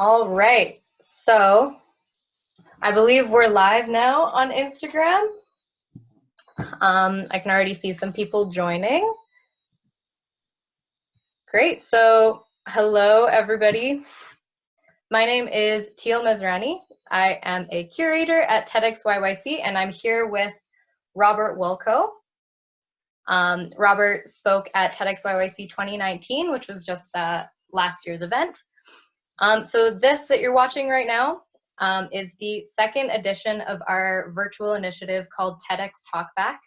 All right, so I believe we're live now on Instagram. I can already see some people joining. Great, so hello everybody. My name is Teale Masrani. I am a curator at TEDx YYC, and I'm here with Robert Wolkow. Robert spoke at TEDx YYC 2019, which was just last year's event. So this that you're watching right now is the second edition of our virtual initiative called TEDx Talkback,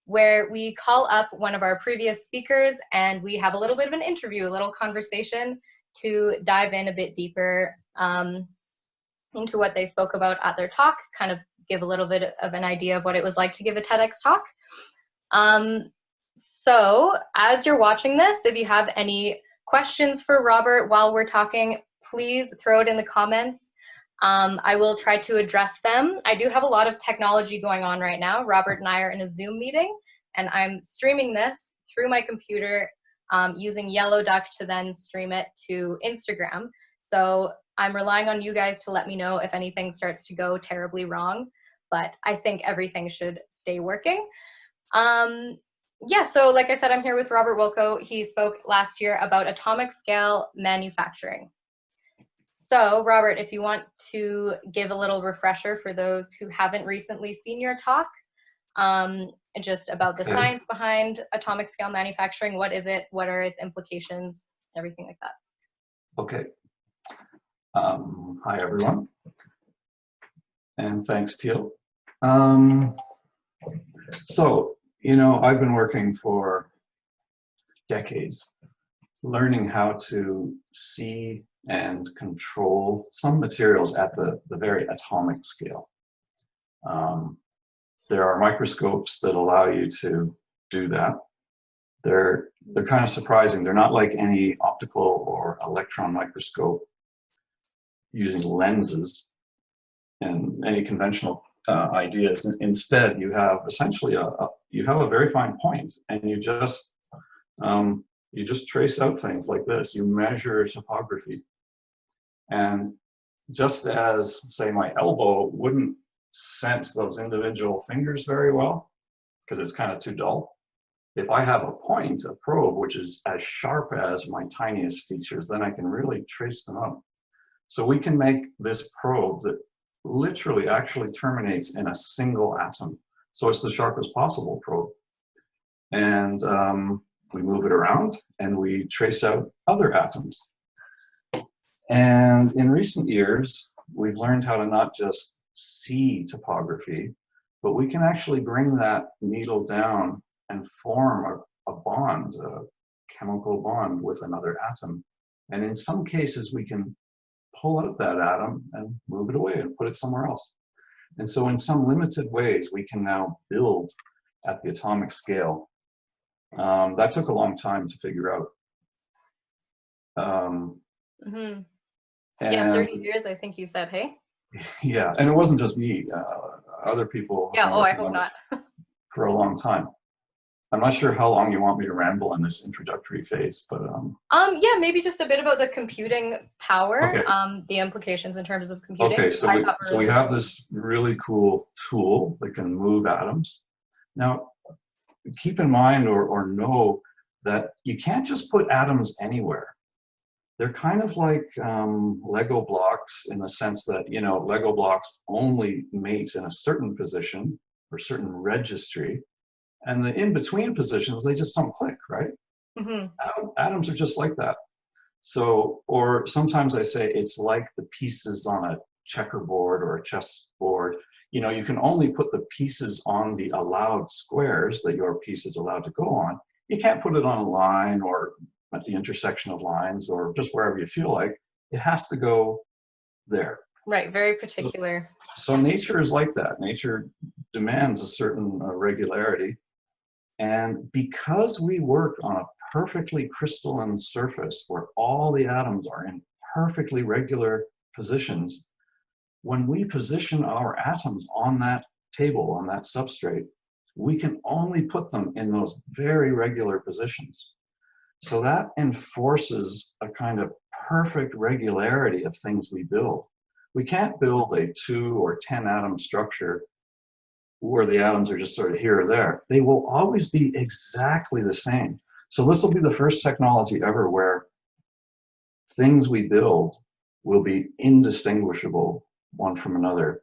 where we call up one of our previous speakers and we have a little bit of an interview, a little conversation to dive in a bit deeper into what they spoke about at their talk, kind of give a little bit of an idea of what it was like to give a TEDx talk. So as you're watching this, if you have any questions for Robert while we're talking, please throw it in the comments. I will try to address them. I do have a lot of technology going on right now. Robert and I are in a Zoom meeting, and I'm streaming this through my computer using Yellow Duck to then stream it to Instagram. So I'm relying on you guys to let me know if anything starts to go terribly wrong, but I think everything should stay working. Yeah, so like I said, I'm here with Robert Wolkow. He spoke last year about atomic scale manufacturing. So Robert, if you want to give a little refresher for those who haven't recently seen your talk, just about the science behind atomic scale manufacturing, what is it, what are its implications, everything like that. Okay. Hi, everyone. And thanks, Teale. So, you know, I've been working for decades, learning how to see and control some materials at the very atomic scale. There are microscopes that allow you to do that. They're kind of surprising. They're not like any optical or electron microscope using lenses and any conventional ideas. Instead, you have essentially you have a very fine point, and you just trace out things like this. You measure topography, and just as, say, my elbow wouldn't sense those individual fingers very well because it's kind of too dull. If I have a point, a probe, which is as sharp as my tiniest features, then I can really trace them out. So we can make this probe that literally actually terminates in a single atom. So it's the sharpest possible probe. And we move it around and we trace out other atoms. And in recent years, we've learned how to not just see topography, but we can actually bring that needle down and form a bond, a chemical bond with another atom. And in some cases, we can pull out that atom and move it away and put it somewhere else. And so in some limited ways, we can now build at the atomic scale. That took a long time to figure out. Yeah, 30 years, I think you said, hey? Yeah, and it wasn't just me. Other people. Yeah, oh, I hope not. For a long time. I'm not sure how long you want me to ramble in this introductory phase, but yeah, maybe just a bit about the computing power, okay. The implications in terms of computing. Okay, so we have this really cool tool that can move atoms. Now, keep in mind or know that you can't just put atoms anywhere. They're kind of like Lego blocks in the sense that, you know, Lego blocks only mate in a certain position or certain registry. And the in-between positions, they just don't click, right? Atoms are just like that. So, or sometimes I say it's like the pieces on a checkerboard or a chessboard. You know, you can only put the pieces on the allowed squares that your piece is allowed to go on. You can't put it on a line or at the intersection of lines or just wherever you feel like. It has to go there. Right, very particular. So nature is like that. Nature demands a certain regularity. And because we work on a perfectly crystalline surface where all the atoms are in perfectly regular positions, when we position our atoms on that table, on that substrate, we can only put them in those very regular positions. So that enforces a kind of perfect regularity of things we build. We can't build a 2 or 10 atom structure where the atoms are just sort of here or there. They will always be exactly the same. So this will be the first technology ever where things we build will be indistinguishable one from another.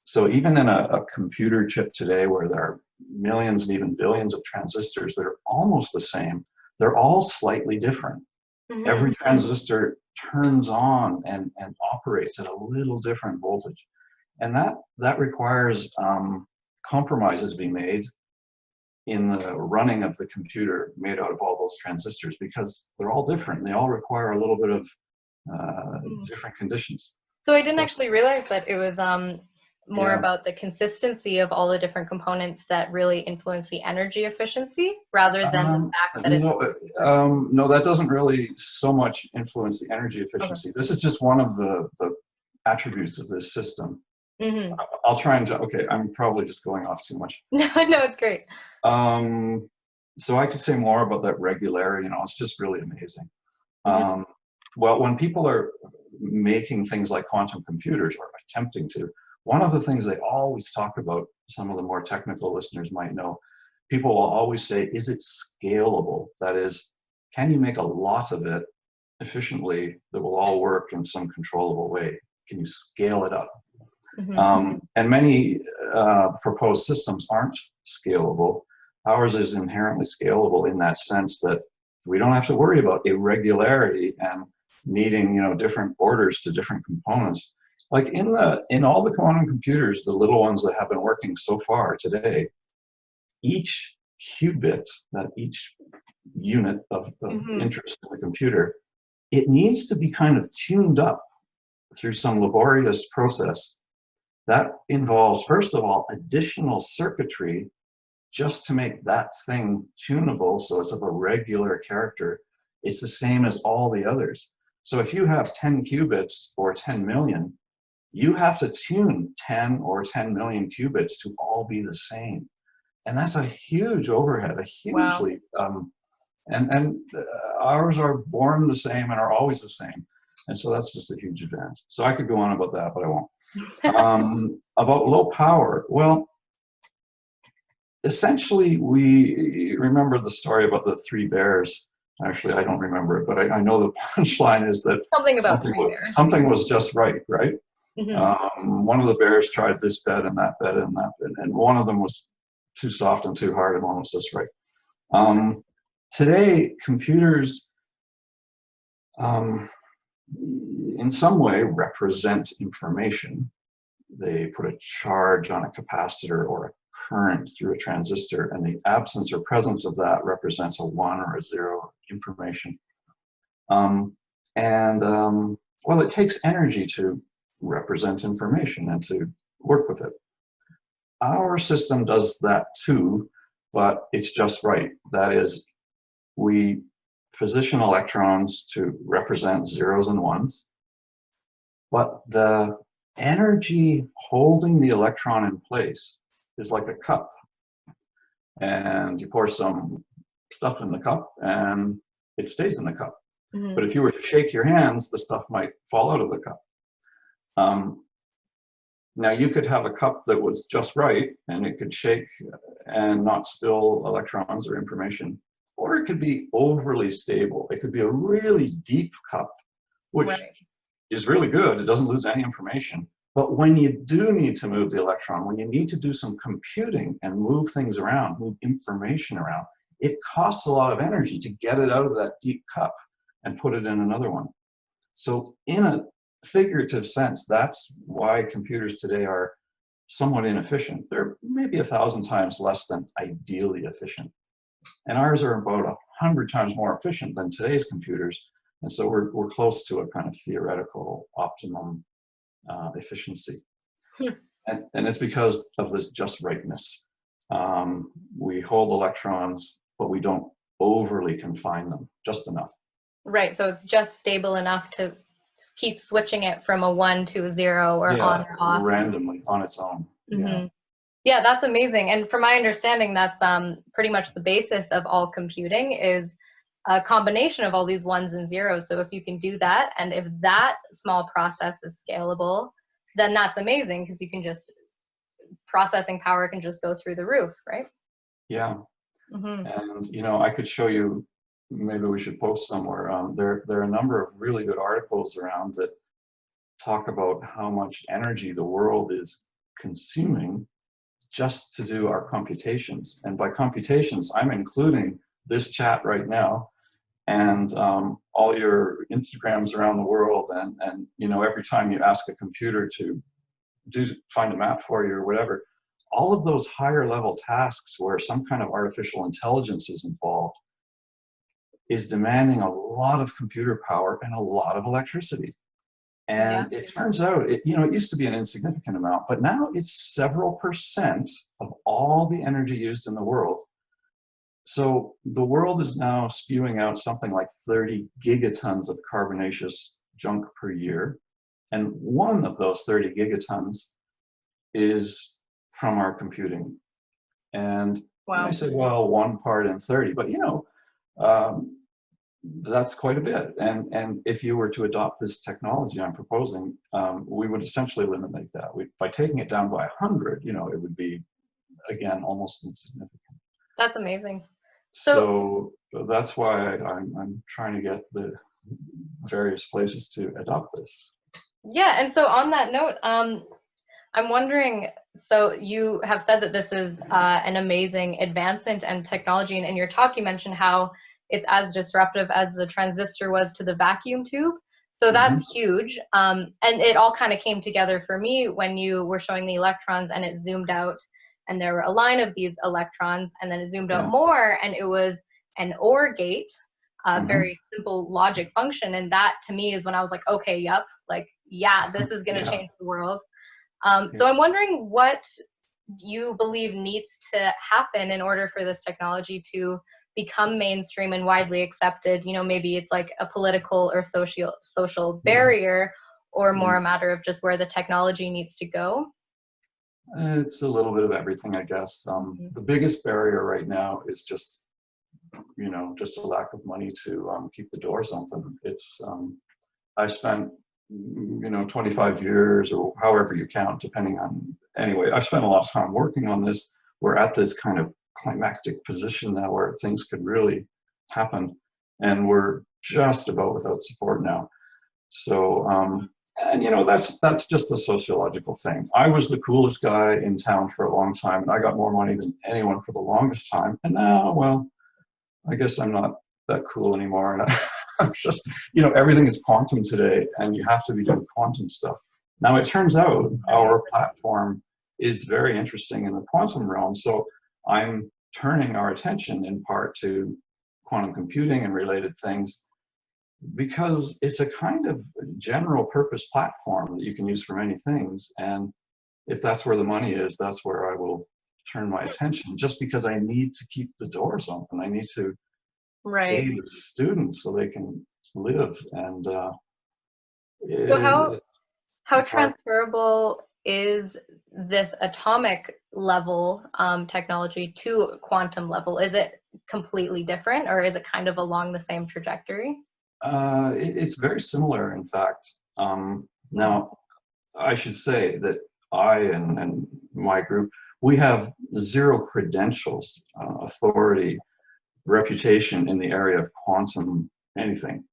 So even in a computer chip today where there are millions and even billions of transistors that are almost the same, they're all slightly different. Mm-hmm. Every transistor turns on and operates at a little different voltage. And that requires compromises be made in the running of the computer made out of all those transistors, because they're all different. They all require a little bit of different conditions. So I didn't actually realize that it was more Yeah. about the consistency of all the different components that really influence the energy efficiency, rather than the fact that no, that doesn't really so much influence the energy efficiency. Okay. This is just one of the attributes of this system. Mm-hmm. I'll try and, okay, I'm probably just going off too much. No, it's great. So I could say more about that regularity, it's just really amazing. Mm-hmm. Well, when people are making things like quantum computers, or attempting to, one of the things they always talk about, some of the more technical listeners might know, people will always say, is it scalable? That is, can you make a lot of it efficiently that will all work in some controllable way? Can you scale it up? Mm-hmm. And many proposed systems aren't scalable. Ours is inherently scalable in that sense that we don't have to worry about irregularity and needing, different orders to different components. Like in all the quantum computers, the little ones that have been working so far today, each qubit, that each unit of mm-hmm. interest in the computer, it needs to be kind of tuned up through some laborious process. That involves, first of all, additional circuitry just to make that thing tunable so it's of a regular character. It's the same as all the others. So if you have 10 qubits or 10 million, you have to tune 10 or 10 million qubits to all be the same. And that's a huge overhead, a hugely, wow. And ours are born the same and are always the same. And so that's just a huge advantage. So I could go on about that, but I won't. About low power, well, essentially we remember the story about the 3 bears. Actually, I don't remember it, but I know the punchline is that something was just right? Mm-hmm. One of the bears tried this bed and that bed and that bed, and one of them was too soft and too hard, and one was just right. Today, computers in some way represent information. They put a charge on a capacitor or a current through a transistor, and the absence or presence of that represents a 1 or a 0 information. Well, it takes energy to represent information and to work with it. Our system does that too, but it's just right. That is, we position electrons to represent 0s and 1s, but the energy holding the electron in place is like a cup. And you pour some stuff in the cup and it stays in the cup. Mm-hmm. But if you were to shake your hands, the stuff might fall out of the cup. Now you could have a cup that was just right and it could shake and not spill electrons or information, or it could be overly stable. It could be a really deep cup, which is really good. It doesn't lose any information. But when you do need to move the electron, when you need to do some computing and move things around, move information around, it costs a lot of energy to get it out of that deep cup and put it in another one. So in a figurative sense, that's why computers today are somewhat inefficient. They're maybe 1,000 times less than ideally efficient. And ours are about 100 times more efficient than today's computers. And so we're close to a kind of theoretical optimum efficiency. And it's because of this just rightness. We hold electrons, but we don't overly confine them, just enough. Right, so it's just stable enough to keep switching it from a 1 to a 0 or on or off. Randomly, on its own. Mm-hmm. Yeah, that's amazing. And from my understanding, that's pretty much the basis of all computing is a combination of all these ones and zeros. So if you can do that, and if that small process is scalable, then that's amazing, because you can just, processing power can just go through the roof, right? Yeah. Mm-hmm. And, you know, I could show you, maybe we should post somewhere. There are a number of really good articles around that talk about how much energy the world is consuming just to do our computations. And by computations, I'm including this chat right now, and all your Instagrams around the world, and you know, every time you ask a computer to find a map for you or whatever, all of those higher level tasks where some kind of artificial intelligence is involved is demanding a lot of computer power and a lot of electricity. And it turns out, you know, it used to be an insignificant amount, but now it's several % of all the energy used in the world. So the world is now spewing out something like 30 gigatons of carbonaceous junk per year. And one of those 30 gigatons is from our computing. And I say, well, 1 part in 30, but you know, that's quite a bit. And if you were to adopt this technology I'm proposing, we would essentially eliminate that. By taking it down by 100, you know, it would be, again, almost insignificant. That's amazing. So that's why I'm trying to get the various places to adopt this. Yeah, and so on that note, I'm wondering, so you have said that this is an amazing advancement and technology, and in your talk you mentioned how it's as disruptive as the transistor was to the vacuum tube. So that's huge. And it all kind of came together for me when you were showing the electrons, and it zoomed out, and there were a line of these electrons, and then it zoomed out more, and it was an OR gate, very simple logic function. And that to me is when I was like, okay, yep, like, yeah, this is going to change the world. So I'm wondering what you believe needs to happen in order for this technology to become mainstream and widely accepted. You know, maybe it's like a political or social barrier, or more a matter of just where the technology needs to go. It's a little bit of everything, I guess. The biggest barrier right now is just, you know, just a lack of money to keep the doors open. It's, I spent, you know, 25 years or however you count, depending on, anyway, I've spent a lot of time working on this. We're at this kind of climactic position now where things could really happen, and we're just about without support now. So, and you know, that's just a sociological thing. I was the coolest guy in town for a long time, and I got more money than anyone for the longest time. And now, well, I guess I'm not that cool anymore. And I'm just, you know, everything is quantum today, and you have to be doing quantum stuff. Now, it turns out our platform is very interesting in the quantum realm. So I'm turning our attention in part to quantum computing and related things, because it's a kind of general purpose platform that you can use for many things. And if that's where the money is, that's where I will turn my attention, just because I need to keep the doors open. I need to pay the students so they can live. And so how transferable is this atomic level technology to quantum level? Is it completely different, or is it kind of along the same trajectory? It's very similar, in fact. Now, I should say that I and my group, we have zero credentials, authority, reputation in the area of quantum anything.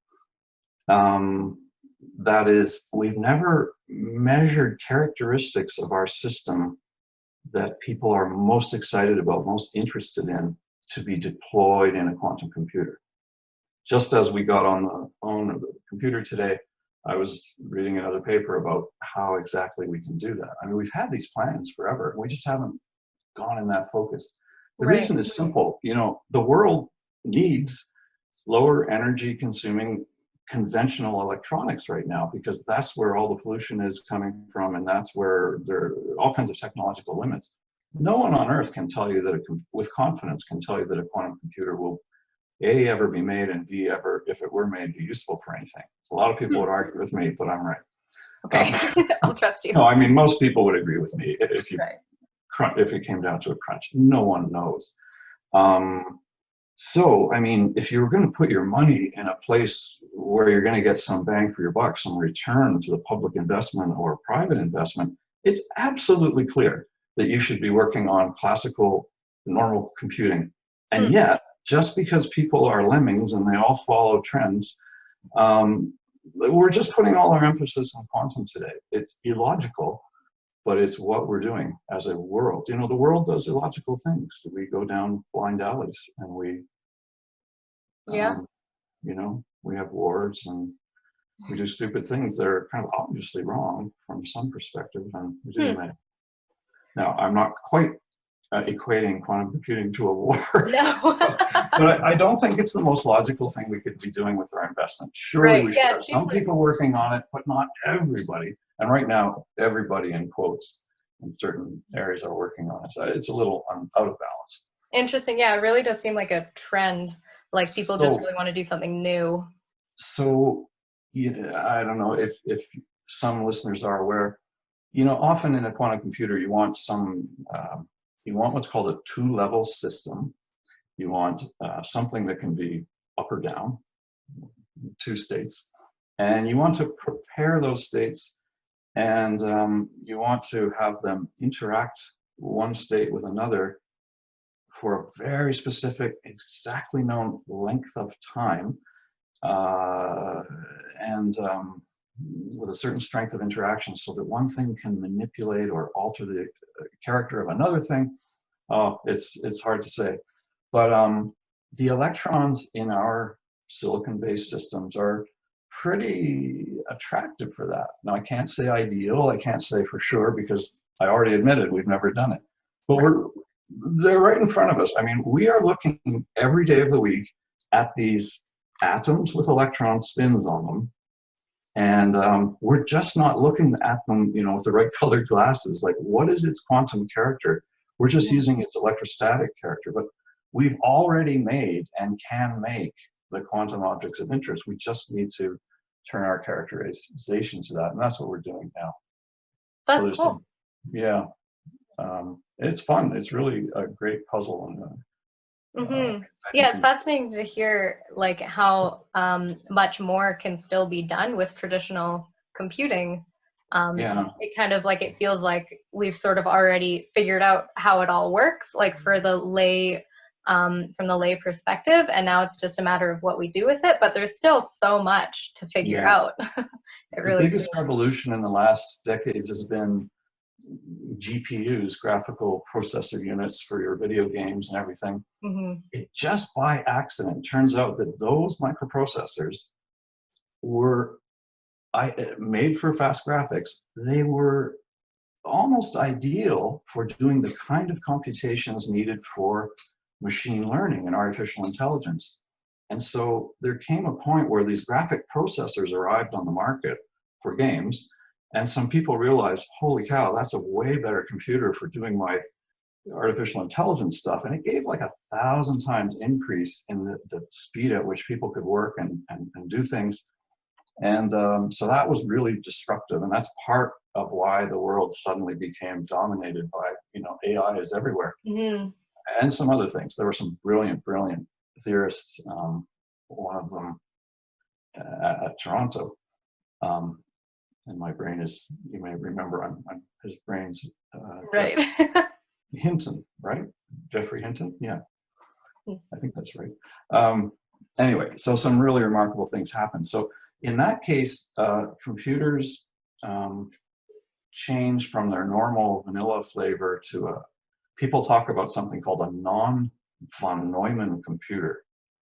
That is, we've never measured characteristics of our system that people are most excited about, most interested in, to be deployed in a quantum computer. Just as we got on the phone or the computer today, I was reading another paper about how exactly we can do that. I mean, we've had these plans forever. We just haven't gone in that focus. The reason is simple. You know, the world needs lower energy consuming conventional electronics right now, because that's where all the pollution is coming from, and that's where there are all kinds of technological limits. No one on Earth can tell you that, with confidence, can tell you that a quantum computer will A, ever be made, and B, ever, if it were made, be useful for anything. A lot of people would argue with me, but I'm right. Okay, I'll trust you. No, I mean, most people would agree with me if it came down to a crunch. No one knows. So, I mean, if you're going to put your money in a place where you're going to get some bang for your buck, some return to the public investment or private investment, it's absolutely clear that you should be working on classical, normal computing. And yet, just because people are lemmings and they all follow trends, we're just putting all our emphasis on quantum today. It's illogical, but it's what we're doing as a world. You know, the world does illogical things. We go down blind alleys and we, you know, we have wars and we do stupid things that are kind of obviously wrong from some perspective, and we do that. Now, I'm not quite equating quantum computing to a war, No. but I don't think it's the most logical thing we could be doing with our investment. Surely we should have some people working on it, but not everybody. And right now, everybody in quotes in certain areas are working on it. So it's a little out of balance. Interesting. Yeah, it really does seem like a trend. Like people just really want to do something new. So, I don't know if some listeners are aware, you know, often in a quantum computer, you want some, you want what's called a two-level system. You want something that can be up or down, two states. And you want to prepare those states, and you want to have them interact one state with another for a very specific, exactly known length of time, and with a certain strength of interaction, so that one thing can manipulate or alter the character of another thing. Oh, it's hard to say. But the electrons in our silicon-based systems are pretty attractive for that. Now, I can't say ideal, I can't say for sure, because I already admitted we've never done it. But they're right in front of us. I mean, we are looking every day of the week at these atoms with electron spins on them. And we're just not looking at them, you know, with the right colored glasses. Like, what is its quantum character? We're just using its electrostatic character. But we've already made and can make the quantum objects of interest. We just need to turn our characterization to that. And that's what we're doing now. That's cool. Yeah. It's fun. It's really a great puzzle. And yeah, it's fascinating to hear like how much more can still be done with traditional computing. It kind of like, it feels like we've sort of already figured out how it all works, like for the lay, from the lay perspective, and now it's just a matter of what we do with it. But there's still so much to figure out. The biggest revolution in the last decades has been GPUs, graphical processor units for your video games and everything. It just by accident turns out that those microprocessors were made for fast graphics. They were almost ideal for doing the kind of computations needed for machine learning and artificial intelligence. And so there came a point where these graphic processors arrived on the market for games. And some people realized, holy cow, that's a way better computer for doing my artificial intelligence stuff. And it gave like 1,000 times increase in the speed at which people could work and do things. And so that was really disruptive. And that's part of why the world suddenly became dominated by, you know, AI is everywhere. And some other things. There were some brilliant, brilliant theorists, one of them at Toronto. And my brain is, you may remember, his brain's right. Hinton, right? Jeffrey Hinton? Yeah, I think that's right. Anyway, so some really remarkable things happened. So in that case, computers changed from their normal vanilla flavor to people talk about something called a non-von Neumann computer.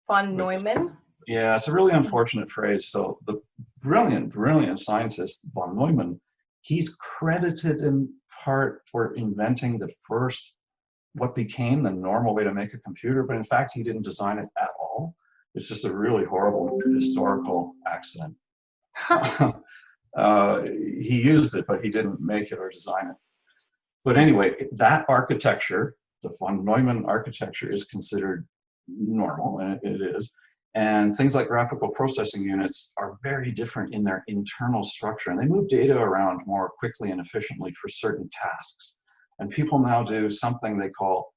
Von Neumann? Yeah, it's a really unfortunate phrase. So the brilliant, brilliant scientist, von Neumann, he's credited in part for inventing the first, what became the normal way to make a computer, but in fact, he didn't design it at all. It's just a really horrible historical accident. He used it, but he didn't make it or design it. But anyway, that architecture, the von Neumann architecture, is considered normal, and it is. And things like graphical processing units are very different in their internal structure, and they move data around more quickly and efficiently for certain tasks. And people now do something they call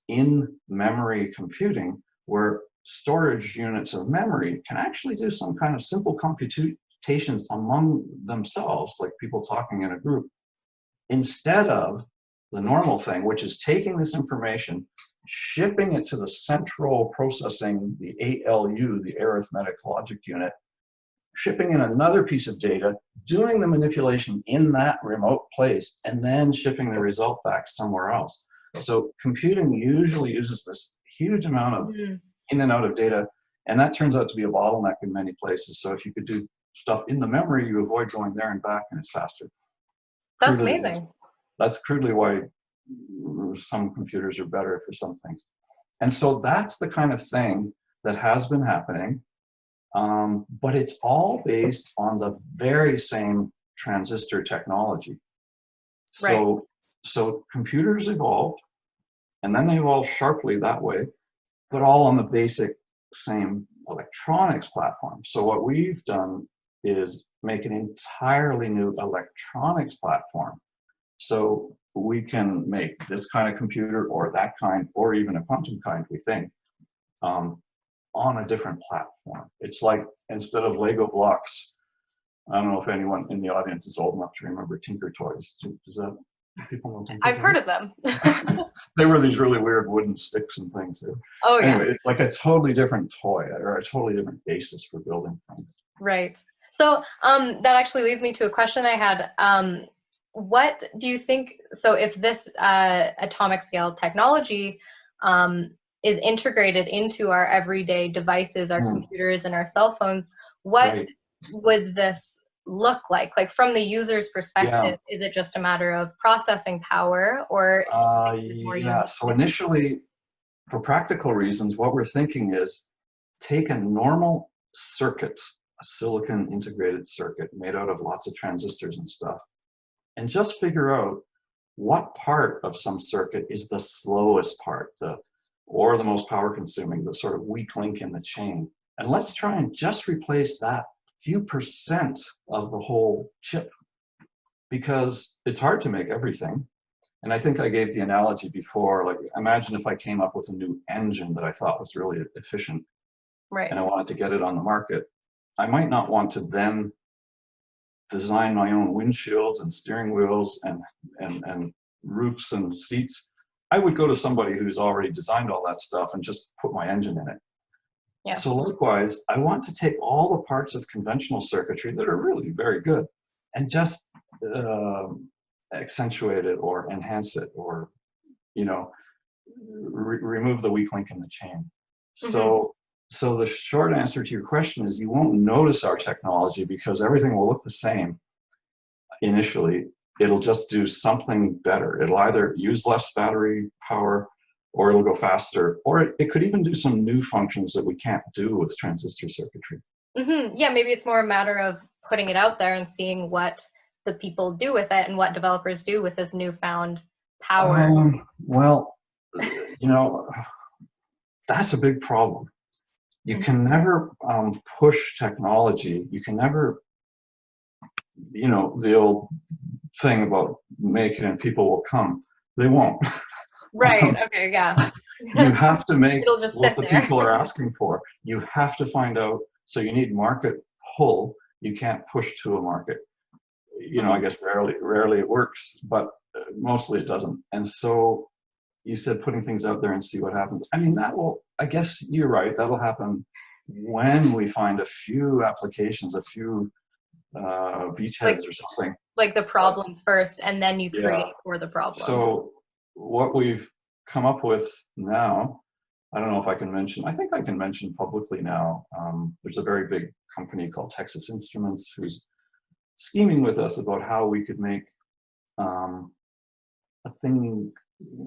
in-memory computing, where storage units of memory can actually do some kind of simple computations among themselves, like people talking in a group, instead of the normal thing, which is taking this information, shipping it to the central processing, the ALU, the arithmetic logic unit, shipping in another piece of data, doing the manipulation in that remote place, and then shipping the result back somewhere else. So computing usually uses this huge amount of in and out of data, and that turns out to be a bottleneck in many places. So if you could do stuff in the memory, you avoid going there and back, and it's faster. That's amazing. That's crudely why some computers are better for some things. And so that's the kind of thing that has been happening, but it's all based on the very same transistor technology. So, so computers evolved, and then they evolved sharply that way, but all on the basic same electronics platform. So what we've done is make an entirely new electronics platform. So we can make this kind of computer or that kind, or even a quantum kind, we think, on a different platform. It's like, instead of Lego blocks, I don't know if anyone in the audience is old enough to remember Tinker Toys. Does that, people know Tinker I've Toys? heard of them. They were these really weird wooden sticks and things. Oh yeah. Anyway, it's like a totally different toy, or a totally different basis for building things. Right. So that actually leads me to a question I had. What do you think, so if this atomic scale technology is integrated into our everyday devices, our computers and our cell phones, what would this look like? Like from the user's perspective, is it just a matter of processing power, or yeah, so initially, for practical reasons, what we're thinking is take a normal circuit, a silicon integrated circuit made out of lots of transistors and stuff, and just figure out what part of some circuit is the slowest part, or the most power consuming, the sort of weak link in the chain. And let's try and just replace that few percent of the whole chip, because it's hard to make everything. And I think I gave the analogy before, like imagine if I came up with a new engine that I thought was really efficient, and I wanted to get it on the market. I might not want to then design my own windshields and steering wheels and roofs and seats. I would go to somebody who's already designed all that stuff and just put my engine in it. Yeah. So likewise, I want to take all the parts of conventional circuitry that are really very good and just accentuate it or enhance it, or, you know, remove the weak link in the chain. So the short answer to your question is you won't notice our technology because everything will look the same initially. It'll just do something better. It'll either use less battery power, or it'll go faster, or it could even do some new functions that we can't do with transistor circuitry. Yeah, maybe it's more a matter of putting it out there and seeing what the people do with it and what developers do with this newfound power. Well, you know, that's a big problem. You can never push technology. You can never, you know, the old thing about make it and people will come. They won't. Right, okay, yeah. You have to make It'll just what sit the there. people are asking for. You have to find out, so you need market pull. You can't push to a market. You know, I guess rarely it works, but mostly it doesn't. And so you said putting things out there and see what happens. I mean, that will, I guess you're right, that'll happen when we find a few applications, a few beachheads or something. Like the problem first, and then you create for the problem. So what we've come up with now, I don't know if I can mention, I think I can mention publicly now, there's a very big company called Texas Instruments who's scheming with us about how we could make a thing.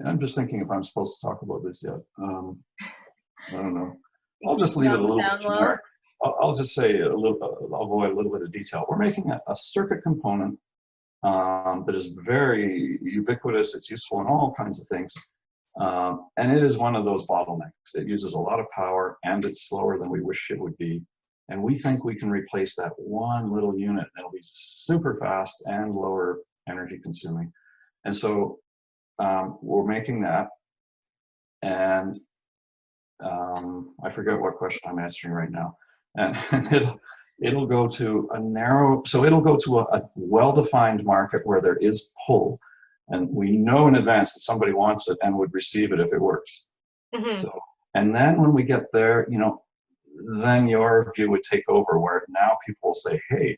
I'm just thinking if I'm supposed to talk about this yet. I don't know. I'll just leave it a little bit generic. I'll just say a little, I'll avoid a little bit of detail. We're making a circuit component that is very ubiquitous. It's useful in all kinds of things. And it is one of those bottlenecks. It uses a lot of power and it's slower than we wish it would be. And we think we can replace that one little unit. It'll be super fast and lower energy consuming. And so we're making that. And I forget what question I'm answering right now. And it'll go to a narrow, so it'll go to a well-defined market where there is pull. And we know in advance that somebody wants it and would receive it if it works. So, and then when we get there, you know, then your view would take over, where now people will say, hey,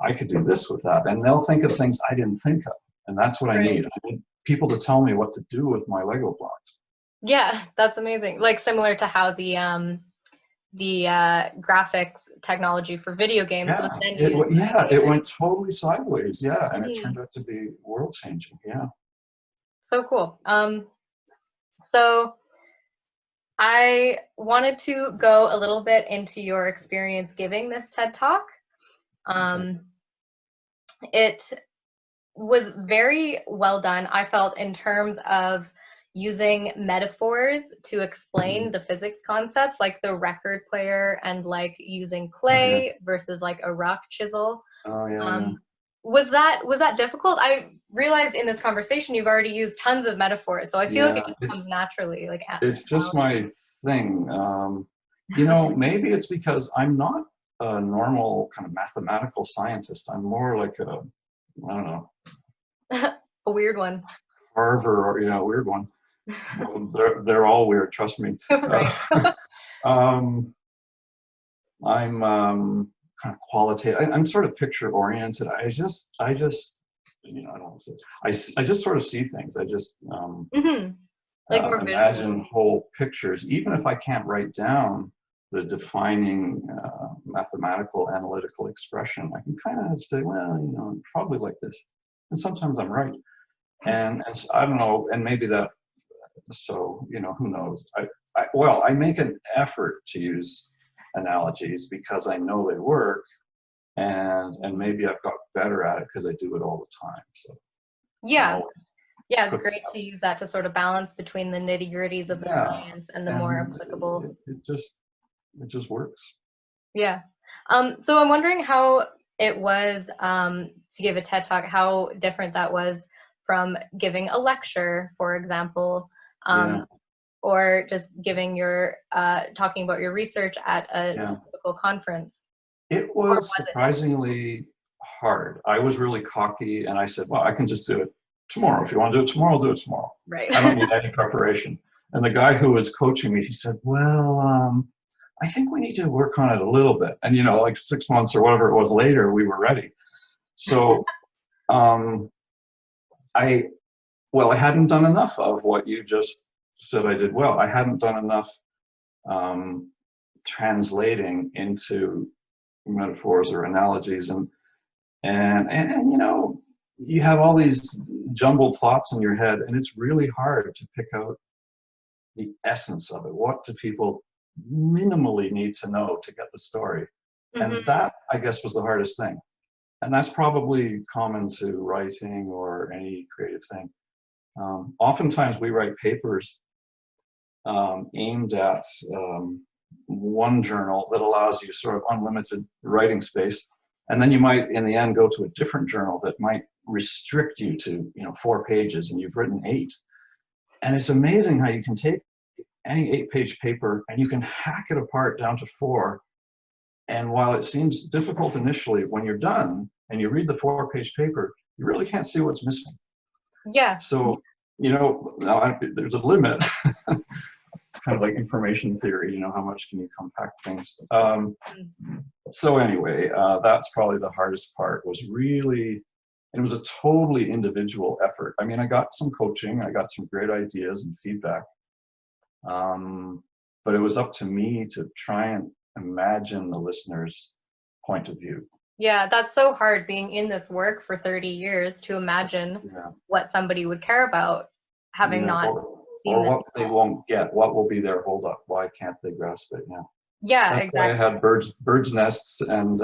I could do this with that. And they'll think of things I didn't think of. And that's what I need. I need people to tell me what to do with my Lego blocks. Yeah, that's amazing. Like similar to how the graphics technology for video games was then used. It went totally sideways. Yeah, and it turned out to be world changing. Yeah. So cool. So I wanted to go a little bit into your experience giving this TED Talk. It was very well done, I felt, in terms of using metaphors to explain the physics concepts, like the record player and like using clay versus like a rock chisel. Was that difficult? I realized in this conversation you've already used tons of metaphors, so I feel like it just comes naturally. Like it's just my thing. You know, maybe it's because I'm not a normal kind of mathematical scientist. I'm more like a, I don't know, a weird one. Carver, or a weird one. They're all weird, trust me. Right. I'm kind of qualitative. I'm sort of picture oriented. I just I don't want to say. I just sort of see things. I just like more imagine visual. whole pictures, even if I can't write down the defining mathematical analytical expression. I can kind of say, well, probably like this, and sometimes I'm right. And so, I don't know, and maybe that. So who knows? I make an effort to use analogies because I know they work, and maybe I've got better at it because I do it all the time. So it's great to use that to sort of balance between the nitty-gritties of the science and the more applicable. It just works. Yeah. So I'm wondering how it was to give a TED Talk, how different that was from giving a lecture, for example, or just giving your talking about your research at a typical conference. It was surprisingly hard. I was really cocky, and I said, well, I can just do it tomorrow. If you want to do it tomorrow, I'll do it tomorrow. Right. I don't need any preparation. And the guy who was coaching me, he said, well, I think we need to work on it a little bit. And, like 6 months or whatever it was later, we were ready. So I hadn't done enough of what you just said I did well. I hadn't done enough translating into metaphors or analogies, and you have all these jumbled thoughts in your head, and it's really hard to pick out the essence of it. What do people minimally need to know to get the story? And that, I guess, was the hardest thing. And that's probably common to writing or any creative thing. Oftentimes we write papers aimed at one journal that allows you sort of unlimited writing space. And then you might, in the end, go to a different journal that might restrict you to 4 pages, and you've written 8. And it's amazing how you can take any 8-page paper and you can hack it apart down to 4. And while it seems difficult initially, when you're done and you read the 4-page paper, you really can't see what's missing. Yeah. So, there's a limit. It's kind of like information theory, how much can you compact things? So anyway, that's probably the hardest part, was really, it was a totally individual effort. I mean, I got some coaching, I got some great ideas and feedback, but it was up to me to try and imagine the listener's point of view. Yeah, that's so hard, being in this work for 30 years, to imagine what somebody would care about, having not seen or what they won't get. What will be their holdup? Why can't they grasp it? That's exactly. why I had birds' nests and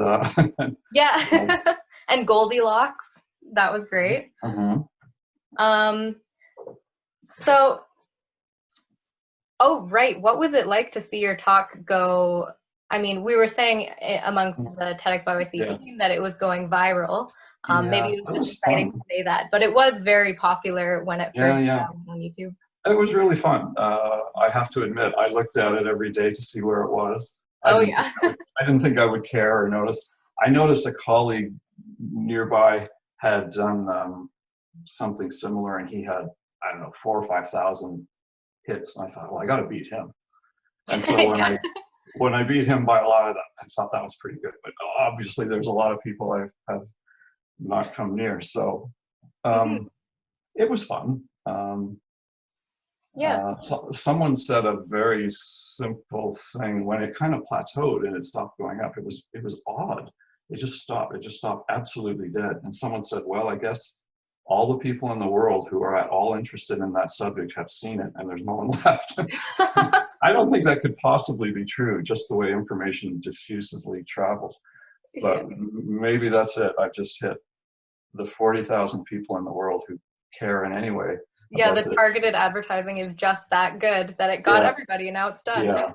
and Goldilocks. That was great. So, what was it like to see your talk go? I mean, we were saying amongst the TEDx YYC team that it was going viral. Maybe it was just exciting to say that, but it was very popular when it first came out on YouTube. It was really fun. I have to admit, I looked at it every day to see where it was. Oh yeah. I didn't think I would care or notice. I noticed a colleague nearby had done something similar, and he had, I don't know, 4,000 or 5,000 hits. And I thought, well, I got to beat him. And so Yeah. when I beat him by a lot of that, I thought that was pretty good. But obviously, there's a lot of people I have not come near. So it was fun. Yeah. Someone said a very simple thing when it kind of plateaued and it stopped going up. It was odd. It just stopped. It just stopped absolutely dead. And someone said, well, I guess all the people in the world who are at all interested in that subject have seen it, and there's no one left. I don't think that could possibly be true, just the way information diffusively travels. But maybe that's it. I've just hit the 40,000 people in the world who care in any way. Yeah, the targeted advertising is just that good that it got everybody, and now it's done. Yeah.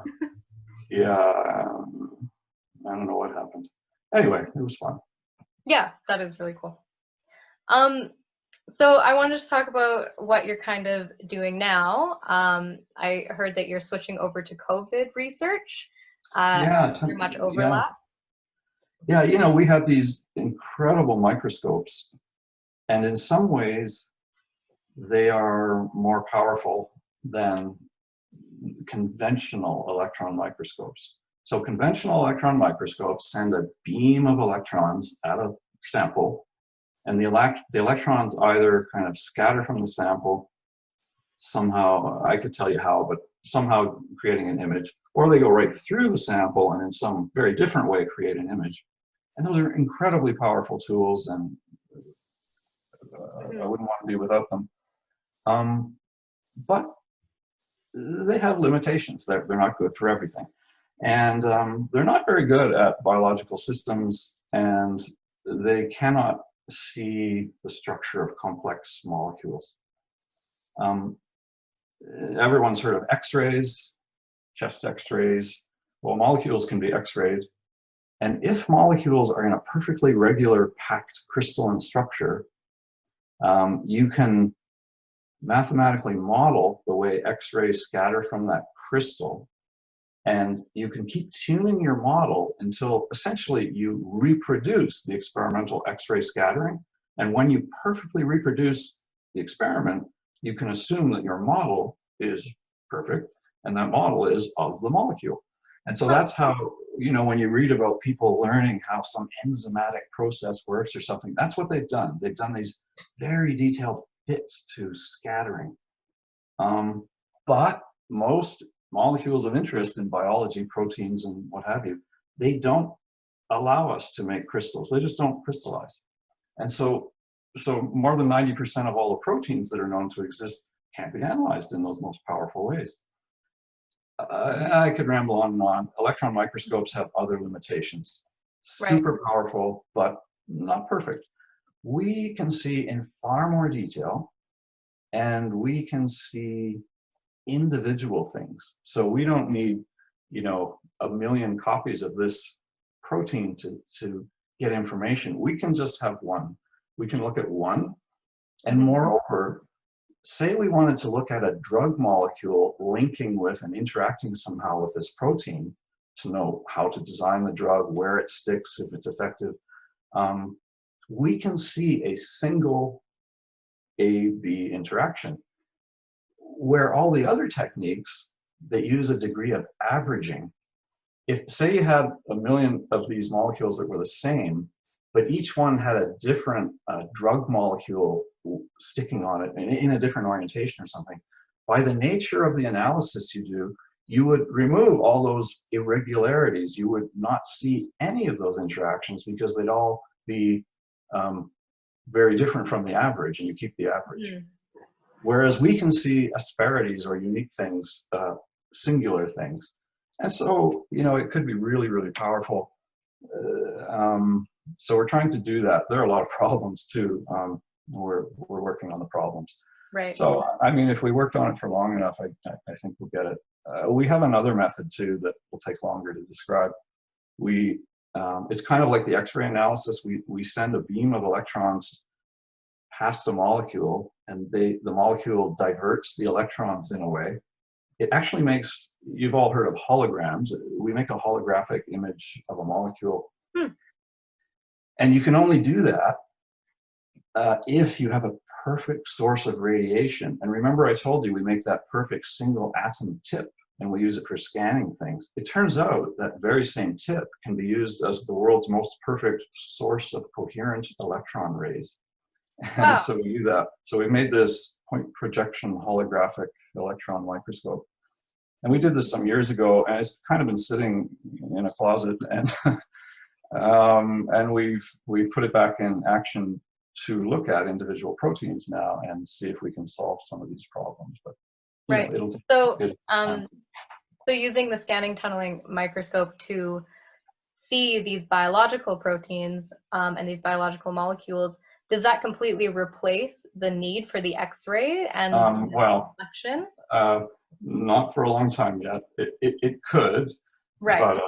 Yeah. I don't know what happened. Anyway, it was fun. Yeah, that is really cool. So I wanted to talk about what you're kind of doing now. I heard that you're switching over to COVID research. Yeah. Is there much overlap? Yeah, you know, we have these incredible microscopes, and in some ways, they are more powerful than conventional electron microscopes. So conventional electron microscopes send a beam of electrons at a sample, and the electrons either kind of scatter from the sample, somehow, I could tell you how, but somehow creating an image, or they go right through the sample and in some very different way create an image. And those are incredibly powerful tools, and I wouldn't want to be without them. But they have limitations. They're not good for everything. And they're not very good at biological systems, and they cannot see the structure of complex molecules. Everyone's heard of X-rays, chest X-rays. Well, molecules can be X-rayed. And if molecules are in a perfectly regular packed crystalline structure, you can mathematically model the way X-rays scatter from that crystal, and you can keep tuning your model until essentially you reproduce the experimental X-ray scattering. And when you perfectly reproduce the experiment, you can assume that your model is perfect, and that model is of the molecule. And so that's how, you know, when you read about people learning how some enzymatic process works or something, that's what they've done. They've done these very detailed fits to scattering. But most molecules of interest in biology, proteins and what have you, they don't allow us to make crystals. They just don't crystallize. And so more than 90% of all the proteins that are known to exist can't be analyzed in those most powerful ways. I could ramble on and on. Electron microscopes have other limitations. Super powerful, but not perfect. We can see in far more detail, and we can see individual things. So we don't need, you know, 1 million copies of this protein to get information. We can just have one. We can look at one, and moreover, say we wanted to look at a drug molecule linking with and interacting somehow with this protein to know how to design the drug, where it sticks, if it's effective. We can see a single A-B interaction, where all the other techniques that use a degree of averaging, if say you had 1 million of these molecules that were the same, but each one had a different drug molecule sticking on it in a different orientation or something, by the nature of the analysis you do, you would remove all those irregularities. You would not see any of those interactions because they'd all be very different from the average, and you keep the average. Whereas we can see asperities or unique things, singular things. And so, you know, it could be really, really powerful. So we're trying to do that. There are a lot of problems too. We're working on the problems. Right. So, I mean, if we worked on it for long enough, I think we'll get it. We have another method too that will take longer to describe. It's kind of like the X-ray analysis. We send a beam of electrons past a molecule, and the molecule diverts the electrons in a way, it actually makes, you've all heard of holograms. We make a holographic image of a molecule. And you can only do that if you have a perfect source of radiation. And remember I told you we make that perfect single atom tip and we use it for scanning things. It turns out that very same tip can be used as the world's most perfect source of coherent electron rays. And Wow. so we do that. So we made this point projection holographic electron microscope. And we did this some years ago, and it's kind of been sitting in a closet, and and we've put it back in action to look at individual proteins now and see if we can solve some of these problems. But Right. It'll So, take time. so using the scanning tunneling microscope to see these biological proteins and these biological molecules, does that completely replace the need for the X-ray and Well, reflection? not for a long time yet. It could, Right. but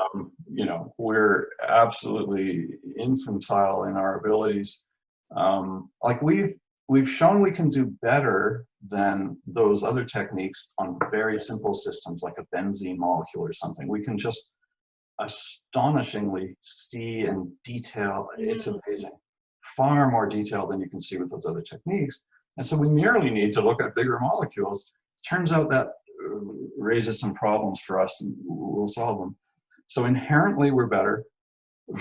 you know, we're absolutely infantile in our abilities. Like we've shown we can do better than those other techniques on very simple systems, like a benzene molecule or something. We can just astonishingly see and detail. It's amazing. Far more detail than you can see with those other techniques. And so we merely need to look at bigger molecules. Turns out that raises some problems for us, and we'll solve them. So inherently we're better.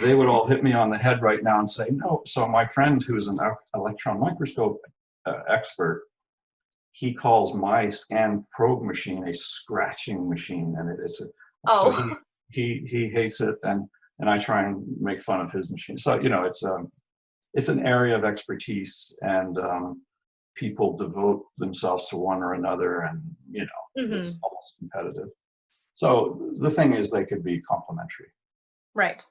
They would all hit me on the head right now and say, no. So my friend who's an electron microscope expert, he calls my scan probe machine a scratching machine, and it's a, so he hates it, and I try and make fun of his machine. So you know, it's an area of expertise, and people devote themselves to one or another, and you know, it's almost competitive. So the thing is, they could be complementary, Right.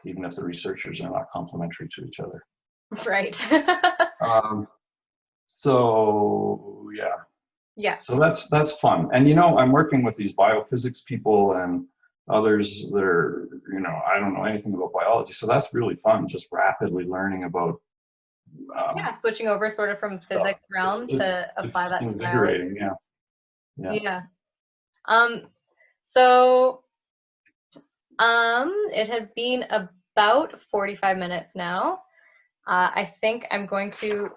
even if the researchers are not complementary to each other. Right. So yeah. Yeah. So that's fun, and you know, I'm working with these biophysics people and others that are, you know, I don't know anything about biology, so that's really fun, just rapidly learning about Yeah, switching over sort of from physics realm to apply that to biology. invigorating. Yeah. So it has been about 45 minutes now. I think I'm going to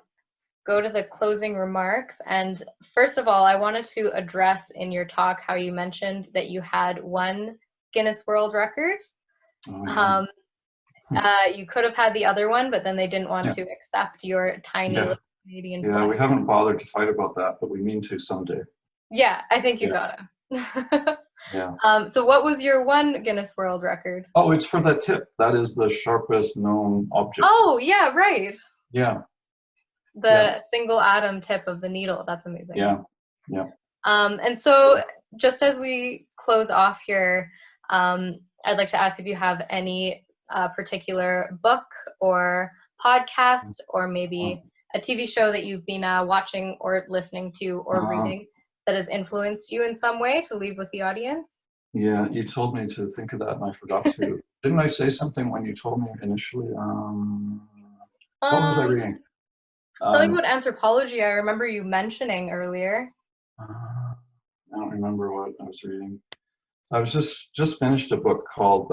go to the closing remarks. And first of all, I wanted to address in your talk how you mentioned that you had one Guinness World Record. Oh, yeah. You could have had the other one, but then they didn't want to accept your tiny little Canadian flag. Yeah, we haven't bothered to fight about that, but we mean to someday. Yeah, I think you gotta. Yeah. So what was your one Guinness World Record? Oh, it's for that tip. That is the sharpest known object. Oh, yeah, right. Yeah. The single atom tip of the needle. That's amazing. Yeah. And so just as we close off here, I'd like to ask if you have any particular book or podcast or maybe a TV show that you've been watching or listening to or reading that has influenced you in some way to leave with the audience? Yeah, you told me to think of that and I forgot to. Didn't I say something when you told me initially? What was I reading? Something about anthropology I remember you mentioning earlier. I don't remember what I was reading. I was just finished a book called,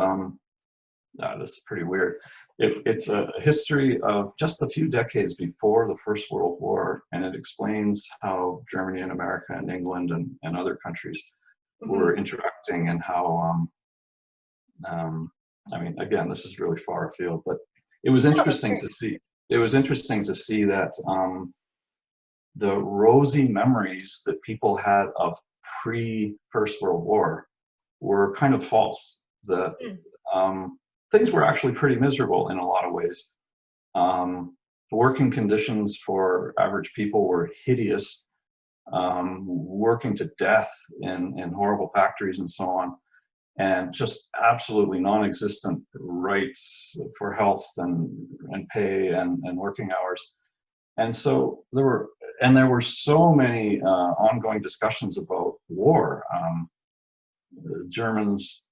this is pretty weird. It's a history of just a few decades before the First World War, and it explains how Germany and America and England and other countries were interacting, and how, I mean, again, this is really far afield, but it was interesting to see. It was interesting to see that the rosy memories that people had of pre-First World War were kind of false. The things were actually pretty miserable in a lot of ways. The working conditions for average people were hideous, working to death in horrible factories and so on, and just absolutely non-existent rights for health and pay and working hours. And so there were so many ongoing discussions about war. Germans,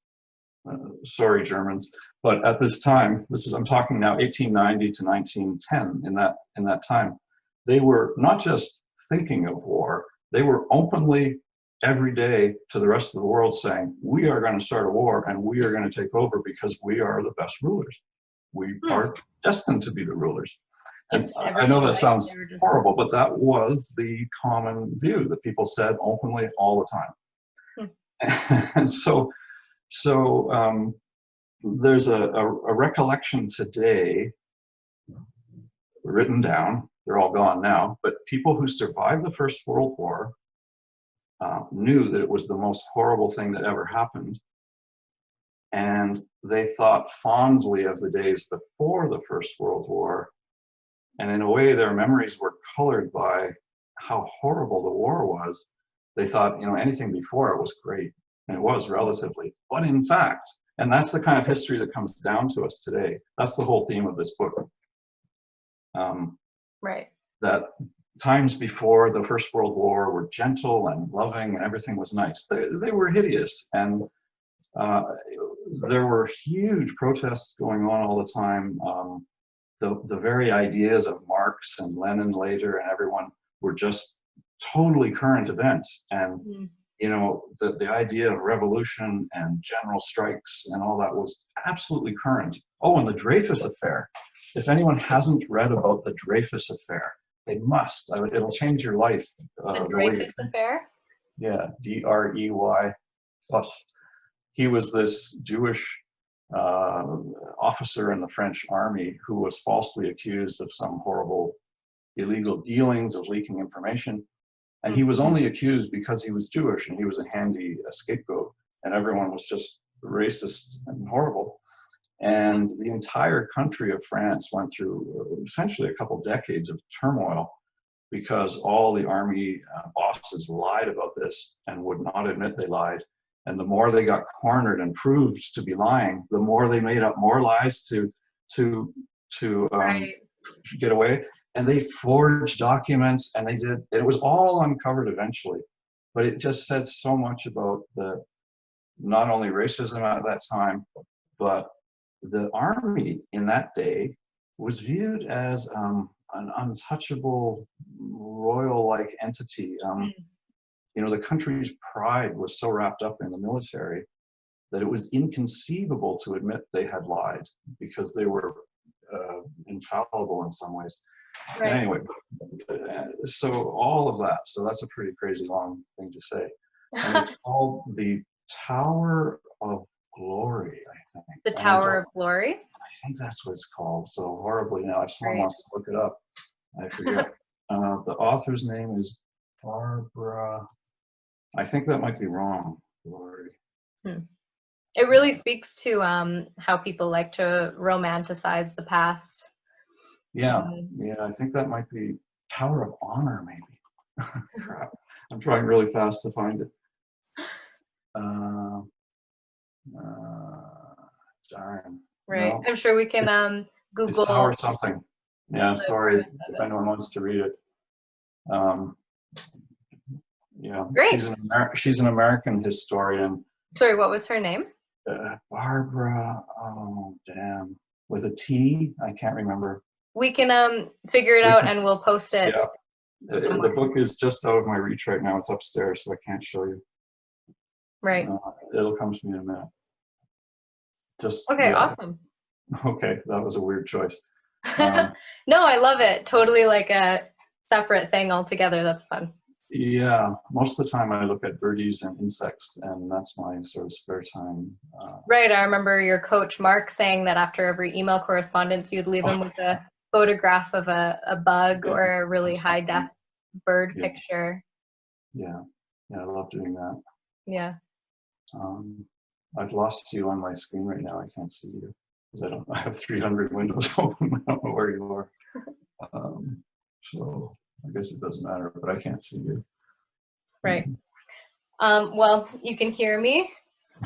sorry Germans, but at this time, I'm talking now 1890 to 1910, in that time, they were not just thinking of war, they were openly every day to the rest of the world saying, we are going to start a war and we are going to take over because we are the best rulers. We are destined to be the rulers. And I know that sounds horrible, but that was the common view that people said openly all the time. And so there's a recollection today written down, they're all gone now, but people who survived the First World War knew that it was the most horrible thing that ever happened. And they thought fondly of the days before the First World War. And in a way, their memories were colored by how horrible the war was. They thought, you know, anything before it was great, and it was relatively. But in fact, and that's the kind of history that comes down to us today. That's the whole theme of this book. Right. That times before the First World War were gentle and loving and everything was nice. They were hideous, and there were huge protests going on all the time. The very ideas of Marx and Lenin later and everyone were just totally current events. And you know, the idea of revolution and general strikes and all that was absolutely current. Oh, and the Dreyfus Affair. If anyone hasn't read about the Dreyfus Affair, they must. It'll change your life. The Dreyfus Affair? Yeah, D-R-E-Y plus. He was this Jewish officer in the French army who was falsely accused of some horrible illegal dealings, of leaking information. And he was only accused because he was Jewish and he was a handy scapegoat. And everyone was just racist and horrible. And the entire country of France went through essentially a couple decades of turmoil because all the army bosses lied about this and would not admit they lied. And the more they got cornered and proved to be lying, the more they made up more lies to get away. And they forged documents, and they did. It was all uncovered eventually, but it just said so much about the not only racism at that time, but the army in that day was viewed as an untouchable royal-like entity. You know, the country's pride was so wrapped up in the military that it was inconceivable to admit they had lied because they were infallible in some ways. Right. Anyway, so all of that. So that's a pretty crazy long thing to say. And it's called the Tower of Glory, I think. The Tower of Glory? I think that's what it's called. So horribly now. If someone wants to look it up, I forget. The author's name is Barbara. I think that might be wrong. Glory. It really speaks to how people like to romanticize the past. Yeah, yeah, I think that might be Tower of Honor, maybe. Crap. I'm trying really fast to find it. Darn. Right. No. I'm sure we can Google. It's Tower something. Yeah, sorry if anyone wants to read it. Yeah, great. She's an American historian. Sorry, what was her name? Barbara, oh damn, with a T, I can't remember. We can figure it out and we'll post it. Yeah, the book is just out of my reach right now. It's upstairs, so I can't show you. Right. It'll come to me in a minute. Just okay, awesome. Okay, that was a weird choice. No, I love it. Totally like a separate thing altogether. That's fun. Yeah, most of the time I look at birdies and insects, and that's my sort of spare time. Right, I remember your coach Mark saying that after every email correspondence, you'd leave him with a photograph of a bug or a really high def bird picture. Yeah, I love doing that. Yeah. I've lost you on my screen right now. I can't see you because I have 300 windows open. I don't know where you are. So I guess it doesn't matter, but I can't see you. Right. Well, you can hear me.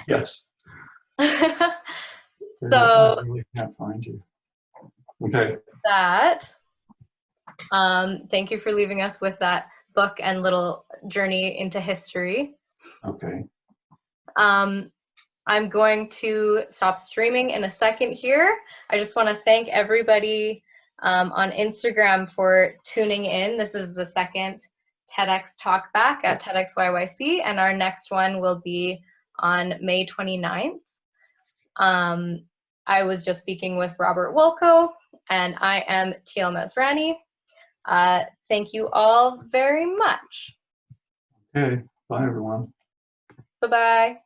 Yes. So I really can't find you. Okay. Thank you for leaving us with that book and little journey into history. Okay. I'm going to stop streaming in a second here. I just want to thank everybody on Instagram for tuning in. This is the second TEDx Talkback at TEDx YYC, and our next one will be on May 29th. I was just speaking with Robert Wolkow, and I am Teale Masrani. Thank you all very much. Okay, bye everyone. Bye-bye.